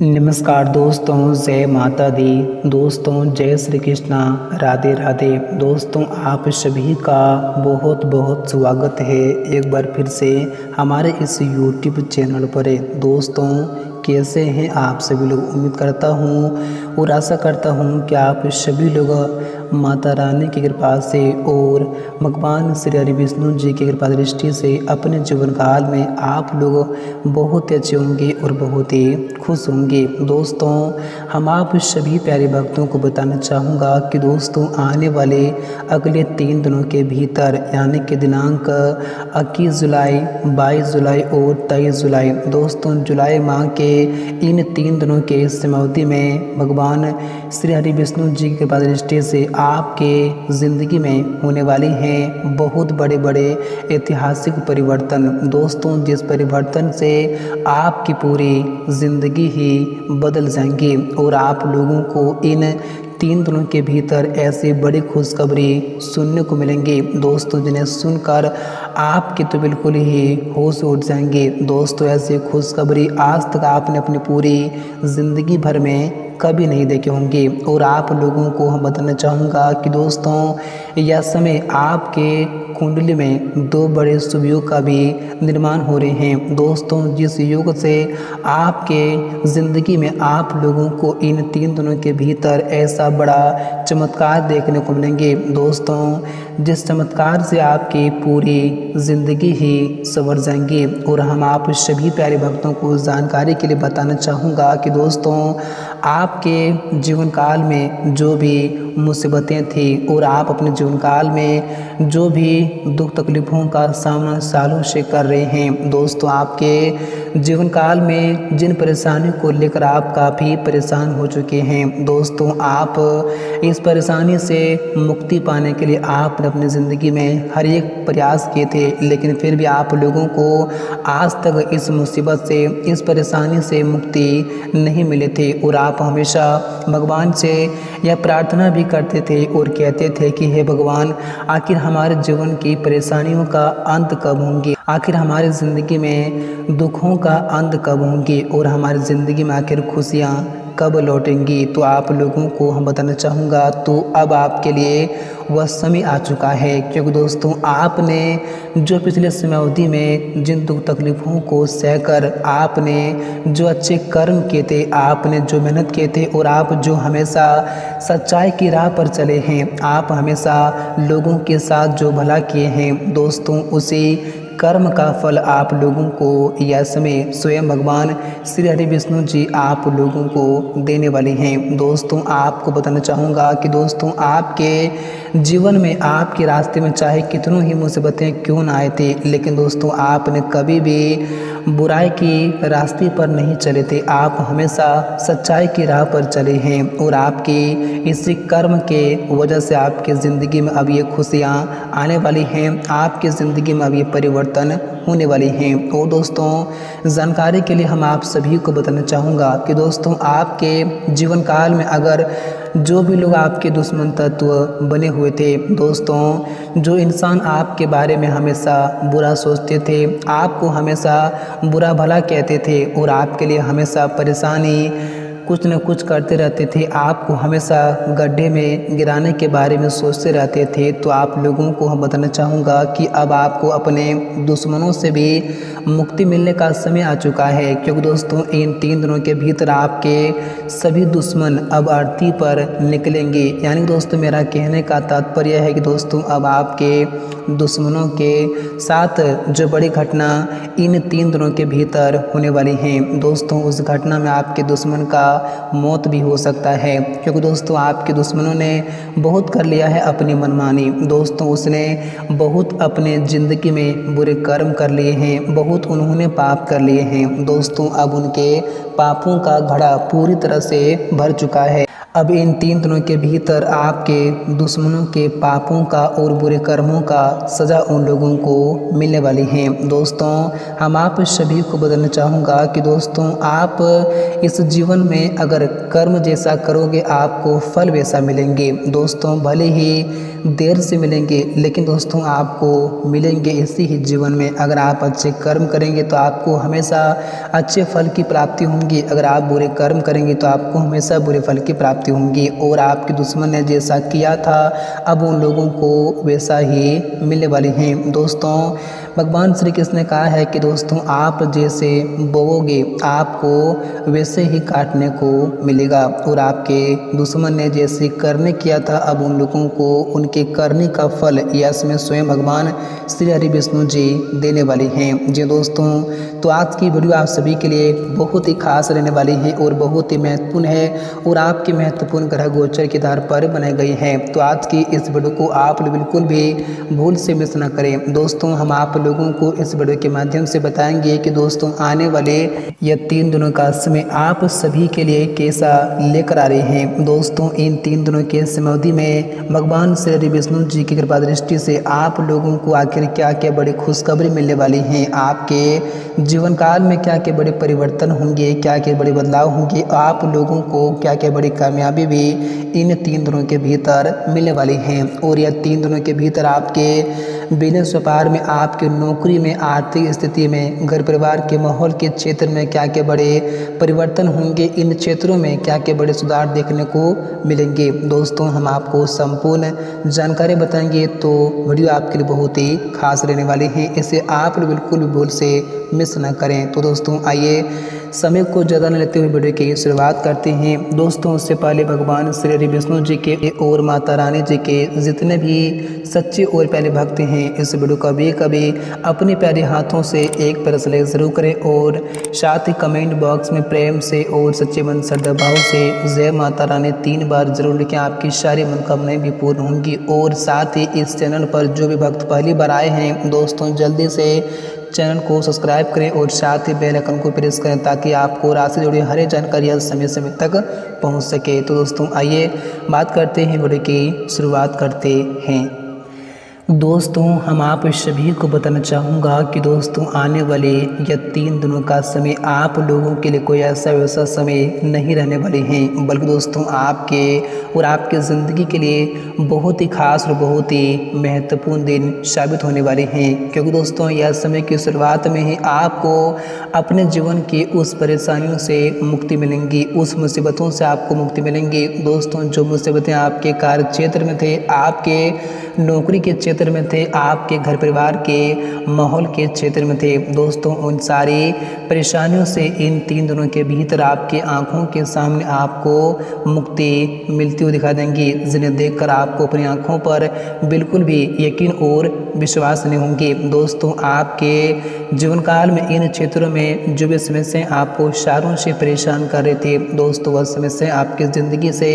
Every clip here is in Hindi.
नमस्कार दोस्तों, जय माता दी। दोस्तों, जय श्री कृष्णा, राधे राधे। दोस्तों, आप सभी का बहुत बहुत स्वागत है एक बार फिर से हमारे इस YouTube चैनल पर। दोस्तों, कैसे हैं आप सभी लोग? उम्मीद करता हूँ और आशा करता हूँ कि आप सभी लोग माता रानी की कृपा से और भगवान श्री हरि विष्णु जी की कृपा दृष्टि से अपने जीवन काल में आप लोग बहुत अच्छे होंगे और बहुत ही खुश होंगे। दोस्तों, हम आप सभी प्यारे भक्तों को बताना चाहूँगा कि दोस्तों, आने वाले अगले 3 दिनों के भीतर यानी कि दिनांक 21 जुलाई, 22 जुलाई और 23 जुलाई, दोस्तों जुलाई माह के इन 3 दिनों के समावधि में भगवान श्री हरि विष्णु जी की कृपा दृष्टि से आपके ज़िंदगी में होने वाली हैं बहुत बड़े बड़े ऐतिहासिक परिवर्तन। दोस्तों, जिस परिवर्तन से आपकी पूरी ज़िंदगी ही बदल जाएंगी और आप लोगों को इन 3 दिनों के भीतर ऐसी बड़ी खुशखबरी सुनने को मिलेंगी दोस्तों, जिन्हें सुनकर आपके तो बिल्कुल ही होश उड़ जाएंगे। दोस्तों, ऐसी खुशखबरी आज तक आपने अपनी पूरी ज़िंदगी भर में कभी नहीं देखे होंगे। और आप लोगों को हम बताना चाहूँगा कि दोस्तों, यह समय आपके कुंडली में 2 बड़े शुभ योग का भी निर्माण हो रहे हैं। दोस्तों, जिस योग से आपके ज़िंदगी में आप लोगों को इन 3 दिनों के भीतर ऐसा बड़ा चमत्कार देखने को मिलेंगे दोस्तों, जिस चमत्कार से आपकी पूरी ज़िंदगी ही संवर जाएंगी। और हम आप सभी प्यारे भक्तों को जानकारी के लिए बताना चाहूँगा कि दोस्तों, आपके जीवन काल में जो भी मुसीबतें थी और आप अपने जीवन काल में जो भी दुख तकलीफ़ों का सामना सालों से कर रहे हैं, दोस्तों आपके जीवन काल में जिन परेशानियों को लेकर आप काफ़ी परेशान हो चुके हैं, दोस्तों आप इस परेशानी से मुक्ति पाने के लिए आपने अपनी ज़िंदगी में हर एक प्रयास किए थे, लेकिन फिर भी आप लोगों को आज तक इस मुसीबत से, इस परेशानी से मुक्ति नहीं मिले थे। और आप हमेशा भगवान से यह प्रार्थना भी करते थे और कहते थे कि हे भगवान, आखिर हमारे जीवन की परेशानियों का अंत कब होंगे, आखिर हमारी ज़िंदगी में दुखों का अंत कब होंगे और हमारी ज़िंदगी में आखिर खुशियाँ कब लौटेंगी। तो आप लोगों को हम बताना चाहूँगा, तो अब आपके लिए वह समय आ चुका है, क्योंकि दोस्तों आपने जो पिछले समयावधि में जिन दुख तकलीफ़ों को सहकर आपने जो अच्छे कर्म किए थे, आपने जो मेहनत किए थे और आप जो हमेशा सच्चाई की राह पर चले हैं, आप हमेशा लोगों के साथ जो भला किए हैं, दोस्तों उसी कर्म का फल आप लोगों को यह समय स्वयं भगवान श्री हरि विष्णु जी आप लोगों को देने वाले हैं। दोस्तों, आपको बताना चाहूँगा कि दोस्तों आपके जीवन में, आपके रास्ते में चाहे कितनों ही मुसीबतें क्यों ना आए थे, लेकिन दोस्तों आपने कभी भी बुराई की रास्ते पर नहीं चले थे, आप हमेशा सच्चाई की राह पर चले हैं। और आपकी इसी कर्म के वजह से आपकी ज़िंदगी में अब ये खुशियाँ आने वाली हैं, आपकी ज़िंदगी में अब ये परिवर्तन होने वाली हैं। और दोस्तों, जानकारी के लिए हम आप सभी को बताना चाहूँगा कि दोस्तों आपके जीवन काल में अगर जो भी लोग आपके दुश्मन तत्व बने हुए थे, दोस्तों जो इंसान आपके बारे में हमेशा बुरा सोचते थे, आपको हमेशा बुरा भला कहते थे और आपके लिए हमेशा परेशानी कुछ न कुछ करते रहते थे, आपको हमेशा गड्ढे में गिराने के बारे में सोचते रहते थे, तो आप लोगों को हम बताना चाहूँगा कि अब आपको अपने दुश्मनों से भी मुक्ति मिलने का समय आ चुका है, क्योंकि दोस्तों इन 3 दिनों के भीतर आपके सभी दुश्मन अब आरती पर निकलेंगे। यानी दोस्तों मेरा कहने का तात्पर्य है कि दोस्तों अब आपके दुश्मनों के साथ जो बड़ी घटना इन 3 दिनों के भीतर होने वाली हैं, दोस्तों उस घटना में आपके दुश्मन का मौत भी हो सकता है, क्योंकि दोस्तों आपके दुश्मनों ने बहुत कर लिया है अपनी मनमानी। दोस्तों उसने बहुत अपने ज़िंदगी में बुरे कर्म कर लिए हैं, बहुत उन्होंने पाप कर लिए हैं। दोस्तों अब उनके पापों का घड़ा पूरी तरह से भर चुका है। अब इन 3 दिनों के भीतर आपके दुश्मनों के पापों का और बुरे कर्मों का सज़ा उन लोगों को मिलने वाली है। दोस्तों, हम आप सभी को बताना चाहूँगा कि दोस्तों, आप इस जीवन में अगर कर्म जैसा करोगे आपको फल वैसा मिलेंगे। दोस्तों, भले ही देर से मिलेंगे लेकिन दोस्तों आपको मिलेंगे इसी ही जीवन में। अगर आप अच्छे कर्म करेंगे तो आपको हमेशा अच्छे फल की प्राप्ति होंगी, अगर आप बुरे कर्म करेंगे तो आपको हमेशा बुरे फल की प्राप्ति होंगी। और आपके दुश्मन ने जैसा किया था अब उन लोगों को वैसा ही मिलने वाली हैं। दोस्तों, भगवान श्री कृष्ण ने कहा है कि दोस्तों, आप जैसे बोओगे आपको वैसे ही काटने को मिलेगा, और आपके दुश्मन ने जैसे करने किया था अब उन लोगों को उनके करने का फल यश में स्वयं भगवान श्री हरि विष्णु जी देने वाले हैं। जी दोस्तों, तो आज की वीडियो आप सभी के लिए बहुत ही खास रहने वाली है और बहुत ही महत्वपूर्ण है और आपके महत्वपूर्ण ग्रह गोचर के आधार पर बनाई गई है। तो आज की इस वीडियो को आप बिल्कुल भी भूल से मिस न करें। दोस्तों, हम आप लोगों को इस वीडियो के माध्यम से बताएंगे कि दोस्तों आने वाले यह 3 दिनों का समय आप सभी के लिए कैसा लेकर आ रहे हैं। दोस्तों, इन 3 दिनों के समय अवधि में भगवान श्री हरि विष्णु जी की कृपा दृष्टि से आप लोगों को आखिर क्या क्या बड़ी खुशखबरी मिलने वाली हैं, आपके जीवन काल में क्या क्या बड़े परिवर्तन होंगे, क्या क्या बड़े बदलाव होंगे, आप लोगों को क्या क्या बड़ी कामयाबी भी इन 3 दिनों के भीतर मिलने वाली हैं। और यह 3 दिनों के भीतर आपके बिजनेस व्यापार में, आपके नौकरी में, आर्थिक स्थिति में, घर परिवार के माहौल के क्षेत्र में क्या क्या बड़े परिवर्तन होंगे, इन क्षेत्रों में क्या क्या बड़े सुधार देखने को मिलेंगे। दोस्तों, हम आपको संपूर्ण जानकारी बताएंगे तो वीडियो आपके लिए बहुत ही खास रहने वाली है, इसे आप बिल्कुल भी भूल से मिस ना करें। तो दोस्तों, आइए समय को ज़्यादा न लेते हुए वीडियो की शुरुआत करते हैं। दोस्तों, उससे पहले भगवान श्री हरि विष्णु जी के और माता रानी जी के जितने भी सच्चे और प्यारे भक्त हैं इस वीडियो को कभी अपने प्यारे हाथों से एक पर लाइक जरूर करें और साथ ही कमेंट बॉक्स में प्रेम से और सच्चे मन श्रद्धा भाव से जय माता रानी 3 बार जरूर लिखें, आपकी सारी मनोकामनाएं भी पूर्ण होंगी। और साथ ही इस चैनल पर जो भी भक्त पहली बार आए हैं दोस्तों, जल्दी से चैनल को सब्सक्राइब करें और साथ ही बेल आइकन को प्रेस करें ताकि आपको राशि से जुड़ी हर जानकारी समय समय तक पहुंच सके। तो दोस्तों, आइए बात करते हैं, वीडियो की शुरुआत करते हैं। दोस्तों, हम आप सभी को बताना चाहूँगा कि दोस्तों आने वाले यह 3 दिनों का समय आप लोगों के लिए कोई ऐसा वैसा समय नहीं रहने वाले हैं, बल्कि दोस्तों आपके और आपके ज़िंदगी के लिए बहुत ही खास और बहुत ही महत्वपूर्ण दिन साबित होने वाले हैं। क्योंकि दोस्तों यह समय की शुरुआत में ही आपको अपने जीवन की उस परेशानियों से मुक्ति मिलेंगी, उस मुसीबतों से आपको मुक्ति मिलेंगी। दोस्तों, जो मुसीबतें आपके कार्य क्षेत्र में थे, आपके नौकरी के क्षेत्र में थे, आपके घर परिवार के माहौल के क्षेत्र में थे, दोस्तों उन सारी परेशानियों से इन 3 दिनों के भीतर आपकी आंखों के सामने आपको मुक्ति मिलती हुई दिखा देंगी, जिन्हें देखकर आपको अपनी आंखों पर बिल्कुल भी यकीन और विश्वास नहीं होंगे। दोस्तों, आपके जीवन काल में इन क्षेत्रों में जो भी समस्याएं आपको सालों से परेशान कर रहे थे दोस्तों, वह समस्याएं आपकी ज़िंदगी से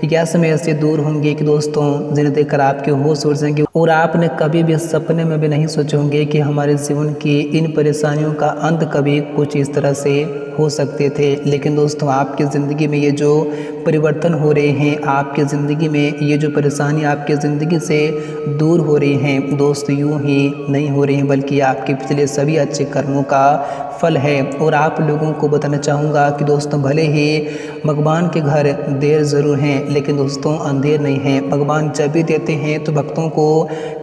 या समय से दूर होंगी कि दोस्तों जिन्हें देखकर आपके होश उड़ जाएंगे और आपने कभी भी सपने में भी नहीं सोचे होंगे कि हमारे जीवन की इन परेशानियों का अंत कभी कुछ इस तरह से हो सकते थे। लेकिन दोस्तों, आपकी ज़िंदगी में ये जो परिवर्तन हो रहे हैं, आपकी ज़िंदगी में ये जो परेशानी आपकी ज़िंदगी से दूर हो रही हैं दोस्तों, यूँ ही नहीं हो रही हैं बल्कि आपके पिछले सभी अच्छे कर्मों का फल है। और आप लोगों को बताना चाहूँगा कि दोस्तों भले ही भगवान के घर देर ज़रूर हैं लेकिन दोस्तों अंधेर नहीं है। भगवान जब भी देते हैं तो भक्तों को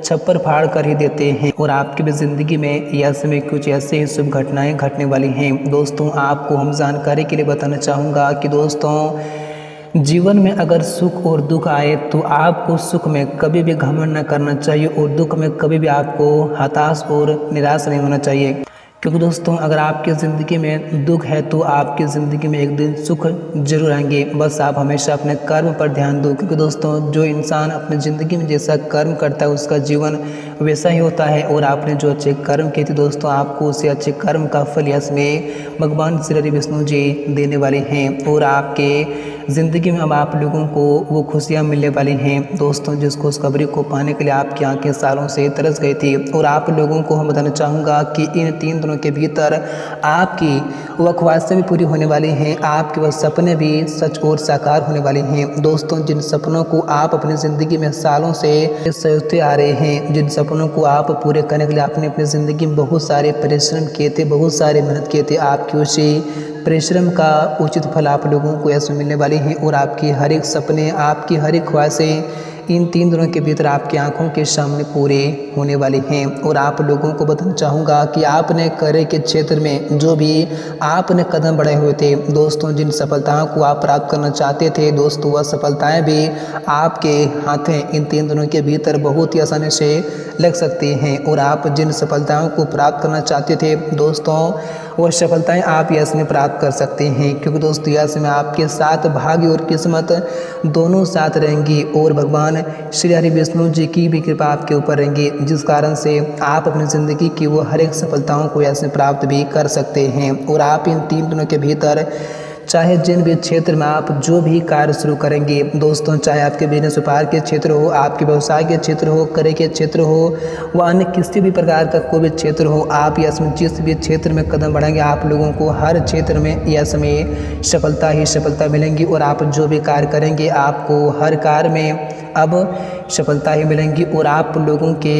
छप्पर फाड़ कर ही देते हैं और आपकी भी ज़िंदगी में यह समय कुछ ऐसे ही शुभ घटनाएं घटने वाली हैं। दोस्तों, आपको हम जानकारी के लिए बताना चाहूँगा कि दोस्तों जीवन में अगर सुख और दुख आए तो आपको सुख में कभी भी घमंड न करना चाहिए और दुख में कभी भी आपको हताश और निराश नहीं होना चाहिए। क्योंकि दोस्तों अगर आपकी ज़िंदगी में दुख है तो आपकी ज़िंदगी में एक दिन सुख जरूर आएंगे, बस आप हमेशा अपने कर्म पर ध्यान दो। क्योंकि दोस्तों जो इंसान अपनी ज़िंदगी में जैसा कर्म करता है उसका जीवन वैसा ही होता है। और आपने जो अच्छे कर्म किए थे दोस्तों, आपको उसे अच्छे कर्म का फल इसमें भगवान श्री हरि विष्णु जी देने वाले हैं और आपके ज़िंदगी में अब आप लोगों को वो खुशियाँ मिलने वाली हैं दोस्तों, जिस खुशखबरी को पाने के लिए आपकी आंखें सालों से तरस गई थी। और आप लोगों को हम बताना चाहूँगा कि इन 3 दिनों के भीतर आपकी वह ख्वाहिशें भी पूरी होने वाली हैं, आपके वह सपने भी सच और साकार होने वाले हैं दोस्तों। जिन सपनों को आप अपनी ज़िंदगी में सालों से सोचते आ रहे हैं, जिन सपनों को आप पूरे करने के लिए आपने अपनी ज़िंदगी में बहुत सारे परिश्रम किए थे, बहुत सारे मेहनत किए थे, आपकी उसी परिश्रम का उचित फल आप लोगों को ऐसे मिलने वाले हैं। और आपकी हर एक सपने, आपकी हर एक ख्वाहिशें इन 3 दिनों के भीतर आपकी आंखों के सामने पूरे होने वाले हैं। और आप लोगों को बताना चाहूँगा कि आपने कार्य के क्षेत्र में जो भी आपने कदम बढ़ाए हुए थे दोस्तों, जिन सफलताओं को आप प्राप्त करना चाहते थे दोस्तों, वह सफलताएं भी आपके हाथें इन 3 दिनों के भीतर बहुत ही आसानी से लग सकती हैं। और आप जिन सफलताओं को प्राप्त करना चाहते थे दोस्तों, वह सफलताएं आप यश में प्राप्त कर सकते हैं, क्योंकि दोस्तों यश में आपके साथ भाग्य और किस्मत दोनों साथ रहेंगी और भगवान श्री हरि विष्णु जी की भी कृपा आपके ऊपर रहेंगी, जिस कारण से आप अपनी ज़िंदगी की वो हर एक सफलताओं को यश में प्राप्त भी कर सकते हैं। और आप इन 3 दिनों के भीतर चाहे जिन भी क्षेत्र में आप जो भी कार्य शुरू करेंगे दोस्तों, चाहे आपके बिजनेस व्यापार के क्षेत्र हो, आपके व्यवसाय के क्षेत्र हो, करियर के क्षेत्र हो, व अन्य किसी भी प्रकार का कोई भी क्षेत्र हो, आप इसमें जिस भी क्षेत्र में कदम बढ़ाएंगे आप लोगों को हर क्षेत्र में यश में सफलता ही सफलता मिलेंगी। और आप जो भी कार्य करेंगे आपको हर कार्य में अब सफलता ही मिलेंगी। और आप लोगों के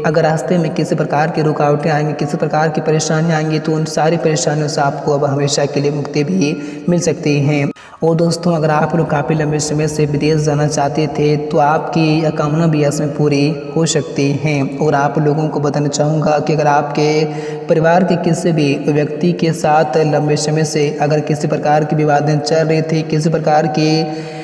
अगर रास्ते में किसी प्रकार की रुकावटें आएंगी, किसी प्रकार की परेशानियाँ आएंगी, तो उन सारी परेशानियों से आपको अब हमेशा के लिए मुक्ति भी मिल सकती हैं। और दोस्तों, अगर आप लोग काफ़ी लंबे समय से विदेश जाना चाहते थे तो आपकी यह कामना भी इसमें पूरी हो सकती हैं। और आप लोगों को बताना चाहूँगा कि अगर आपके परिवार के किसी भी व्यक्ति के साथ लंबे समय से अगर किसी प्रकार की विवादें चल रही थी, किसी प्रकार की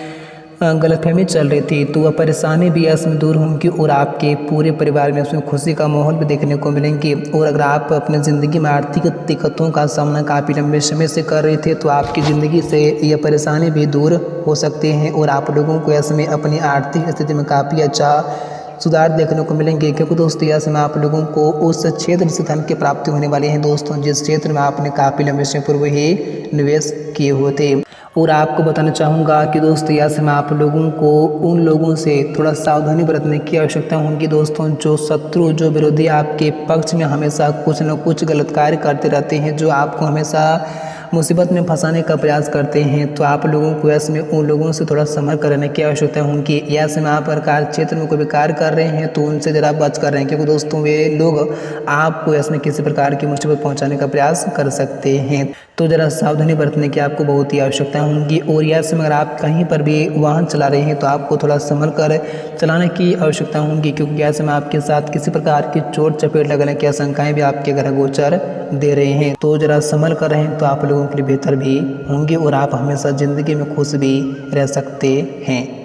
गलतफहमी चल रही थी, तो वह परेशानी भी इसमें दूर होंगी और आपके पूरे परिवार में उसमें खुशी का माहौल भी देखने को मिलेंगे। और अगर आप अपनी ज़िंदगी में आर्थिक दिक्कतों का सामना काफ़ी लंबे समय से कर रहे थे तो आपकी ज़िंदगी से यह परेशानी भी दूर हो सकती हैं और आप लोगों को इसमें अपनी आर्थिक स्थिति में काफ़ी अच्छा सुधार देखने को मिलेंगे। क्योंकि दोस्तों इसमें आप लोगों को उस क्षेत्र से धन की प्राप्ति होने वाली है दोस्तों, जिस क्षेत्र में आपने काफ़ी लंबे समय पूर्व ही निवेश किए हुए थे। और आपको बताना चाहूँगा कि दोस्तों यहाँ से मैं आप लोगों को उन लोगों से थोड़ा सावधानी बरतने की आवश्यकता होगी दोस्तों, जो शत्रु, जो विरोधी आपके पक्ष में हमेशा कुछ न कुछ गलत कार्य करते रहते हैं, जो आपको हमेशा मुसीबत में फंसाने का प्रयास करते हैं। तो आप लोगों को ऐसे में उन लोगों से थोड़ा संभल कर रहने की आवश्यकता होगी। ऐसे में आप कार्य क्षेत्र में कोई भी कार्य कर रहे हैं तो उनसे ज़रा बच कर रहे हैं, क्योंकि दोस्तों वे लोग आपको ऐसे में किसी प्रकार की मुसीबत पहुंचाने का प्रयास कर सकते हैं। तो ज़रा सावधानी बरतने की आपको बहुत ही आवश्यकता होगी। और ऐसे में अगर आप कहीं पर भी वाहन चला रहे हैं तो आपको थोड़ा संभल कर चलाने की आवश्यकता होगी, क्योंकि ऐसे में आपके साथ किसी प्रकार की चोट चपेट लगने की आशंकाएँ भी आपके घर गोचर दे रहे हैं। तो ज़रा संभल कर रहें तो आप लोगों के लिए बेहतर भी होंगे और आप हमेशा ज़िंदगी में खुश भी रह सकते हैं।